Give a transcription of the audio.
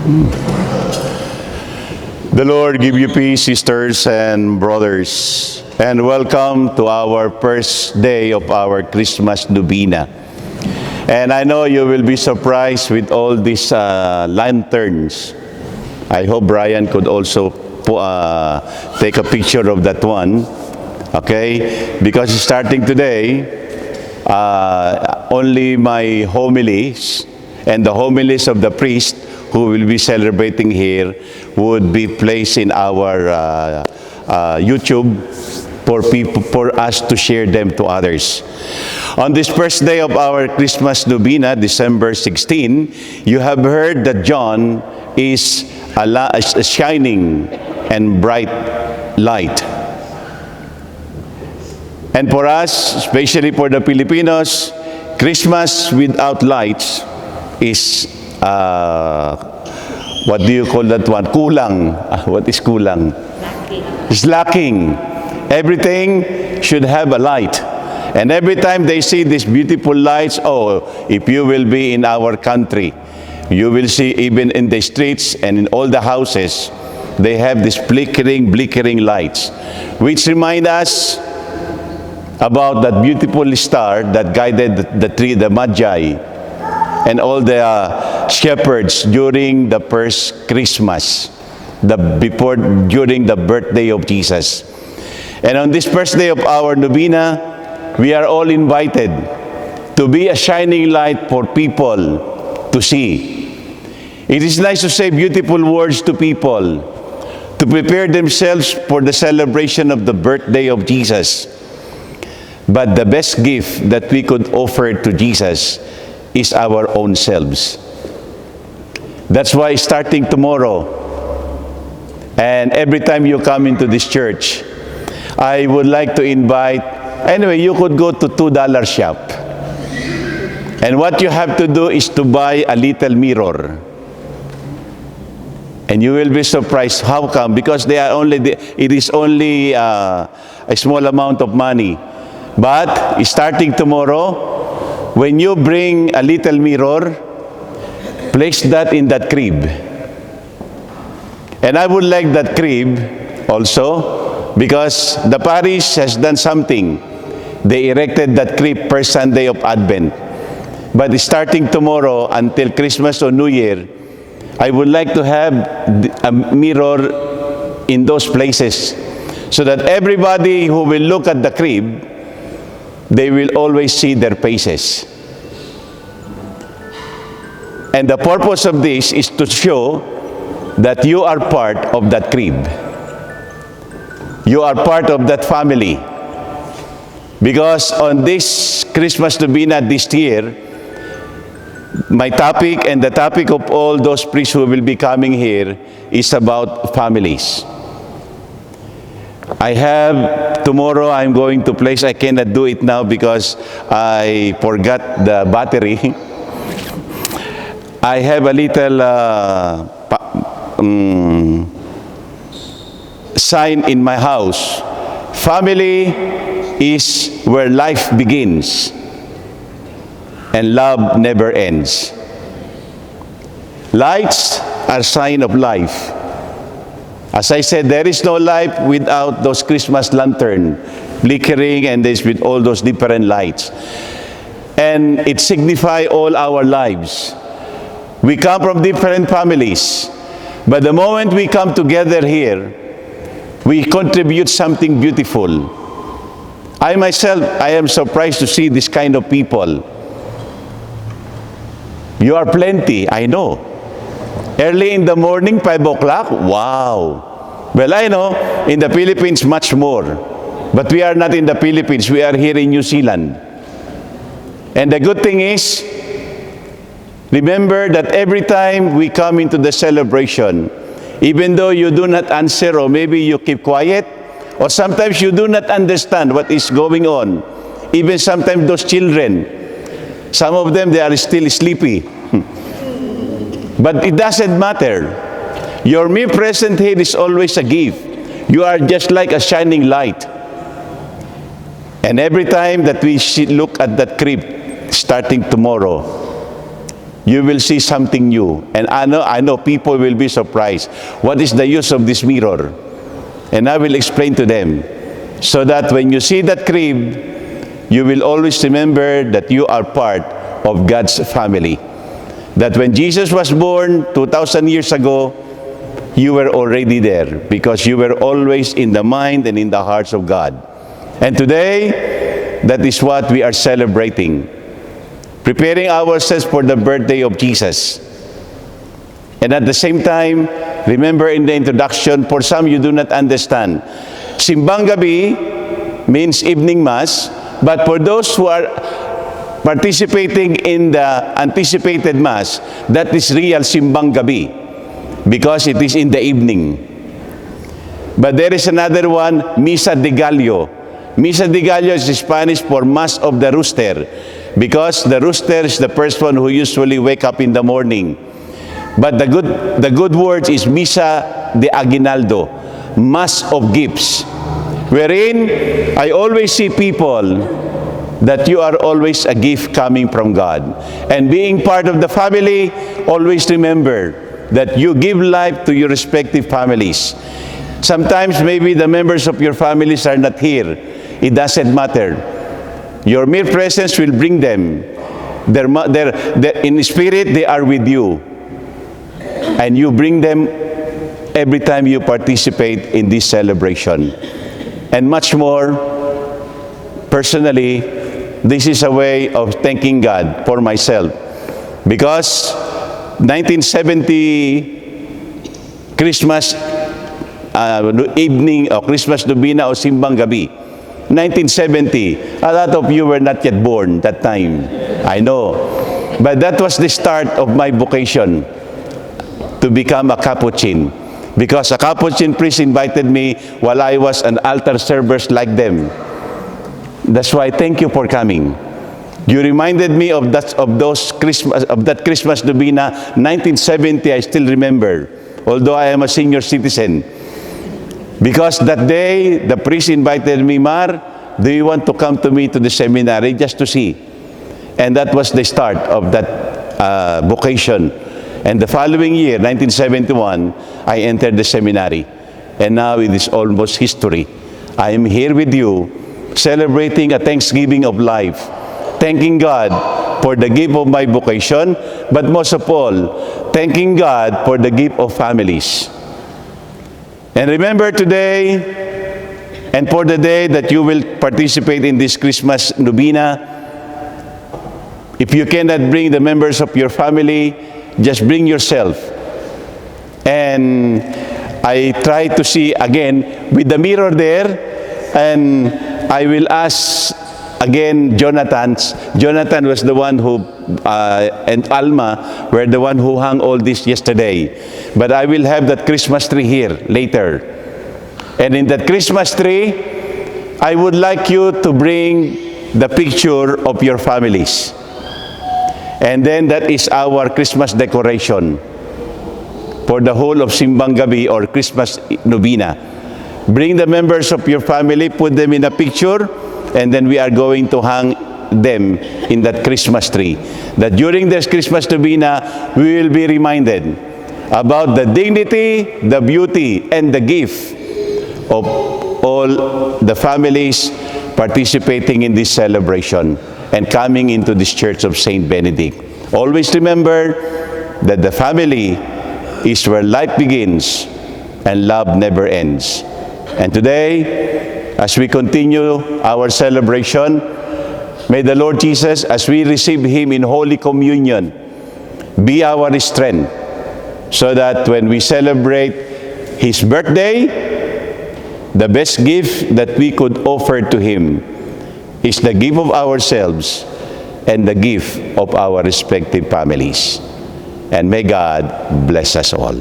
The Lord give you peace, sisters and brothers, and welcome to our first day of our Christmas Novena. And I know you will be surprised with all these lanterns. I hope Brian could also take a picture of that one, okay? Because starting today, only my homilies and the homilies of the priest who will be celebrating here would be placed in our YouTube for us to share them to others. On this first day of our Christmas Novena, December 16, you have heard that John is a shining and bright light. And for us, especially for the Filipinos, Christmas without lights is what do you call that one? Kulang. What is kulang? Lacking. It's lacking. Everything should have a light. And every time they see these beautiful lights, if you will be in our country, you will see even in the streets and in all the houses, they have these flickering lights, which remind us about that beautiful star that guided the Magi, and all the shepherds during the first Christmas, during the birthday of Jesus. And on this first day of our novena, we are all invited to be a shining light for people to see. It is nice to say beautiful words to people, to prepare themselves for the celebration of the birthday of Jesus. But the best gift that we could offer to Jesus is our own selves. That's why starting tomorrow, and every time you come into this church, I would like to invite, anyway, you could go to $2 shop. And what you have to do is to buy a little mirror. And you will be surprised. How come? Because it is only a small amount of money. But starting tomorrow, when you bring a little mirror, place that in that crib. And I would like that crib also because the parish has done something. They erected that crib first Sunday of Advent. But starting tomorrow until Christmas or New Year, I would like to have a mirror in those places so that everybody who will look at the crib, they will always see their faces. And the purpose of this is to show that you are part of that crib. You are part of that family. Because on this Christmas Novena this year, my topic and the topic of all those priests who will be coming here is about families. Tomorrow I'm going to place, I cannot do it now because I forgot the battery. I have a little sign in my house. Family is where life begins and love never ends. Lights are sign of life. As I said, there is no life without those Christmas lantern flickering and this with all those different lights. And it signifies all our lives. We come from different families, but the moment we come together here, we contribute something beautiful. I myself, I am surprised to see this kind of people. You are plenty, I know. Early in the morning, 5 o'clock, wow. Well, I know, in the Philippines, much more. But we are not in the Philippines, we are here in New Zealand. And the good thing is, remember that every time we come into the celebration, even though you do not answer or maybe you keep quiet, or sometimes you do not understand what is going on, even sometimes those children, some of them, they are still sleepy. But it doesn't matter. Your mere presence here is always a gift. You are just like a shining light. And every time that we look at that crib, starting tomorrow, you will see something new. And I know people will be surprised. What is the use of this mirror? And I will explain to them, so that when you see that crib, you will always remember that you are part of God's family. That when Jesus was born 2,000 years ago, you were already there, because you were always in the mind and in the hearts of God. And today, that is what we are celebrating. Preparing ourselves for the birthday of Jesus. And at the same time, remember in the introduction, for some you do not understand, Simbang Gabi means evening mass, but for those who are participating in the anticipated mass, that is real Simbang Gabi, because it is in the evening. But there is another one, Misa de Gallo. Misa de Gallo is Spanish for Mass of the Rooster, because the rooster is the person who usually wake up in the morning. But the good word is Misa de Aguinaldo, Mass of Gifts, wherein I always see people that you are always a gift coming from God. And being part of the family, always remember that you give life to your respective families. Sometimes maybe the members of your families are not here. It doesn't matter. Your mere presence will bring them. In spirit, they are with you. And you bring them every time you participate in this celebration. And much more, personally, this is a way of thanking God for myself. Because 1970 Christmas evening, or Christmas Novena o Simbang Gabi, 1970, a lot of you were not yet born that time. I know. But that was the start of my vocation to become a Capuchin. Because a Capuchin priest invited me while I was an altar server like them. That's why thank you for coming. You reminded me of that Christmas Novena, 1970. I still remember, although I am a senior citizen. Because that day, the priest invited me, Mar, do you want to come to me to the seminary just to see? And that was the start of that vocation. And the following year, 1971, I entered the seminary. And now it is almost history. I am here with you, celebrating a Thanksgiving of life, thanking God for the gift of my vocation, but most of all, thanking God for the gift of families. And remember today, and for the day that you will participate in this Christmas Novena, if you cannot bring the members of your family, just bring yourself. And I try to see again with the mirror there, and I will ask again Jonathan was the one who, and Alma were the one who hung all this yesterday. But I will have that Christmas tree here later. And in that Christmas tree, I would like you to bring the picture of your families. And then that is our Christmas decoration for the whole of Simbang Gabi or Christmas Novena. Bring the members of your family, put them in a picture, and then we are going to hang them in that Christmas tree. That during this Christmas Novena, we will be reminded about the dignity, the beauty, and the gift of all the families participating in this celebration and coming into this Church of Saint Benedict. Always remember that the family is where life begins and love never ends. And today, as we continue our celebration, may the Lord Jesus, as we receive Him in Holy Communion, be our strength, so that when we celebrate His birthday, the best gift that we could offer to Him is the gift of ourselves and the gift of our respective families. And may God bless us all.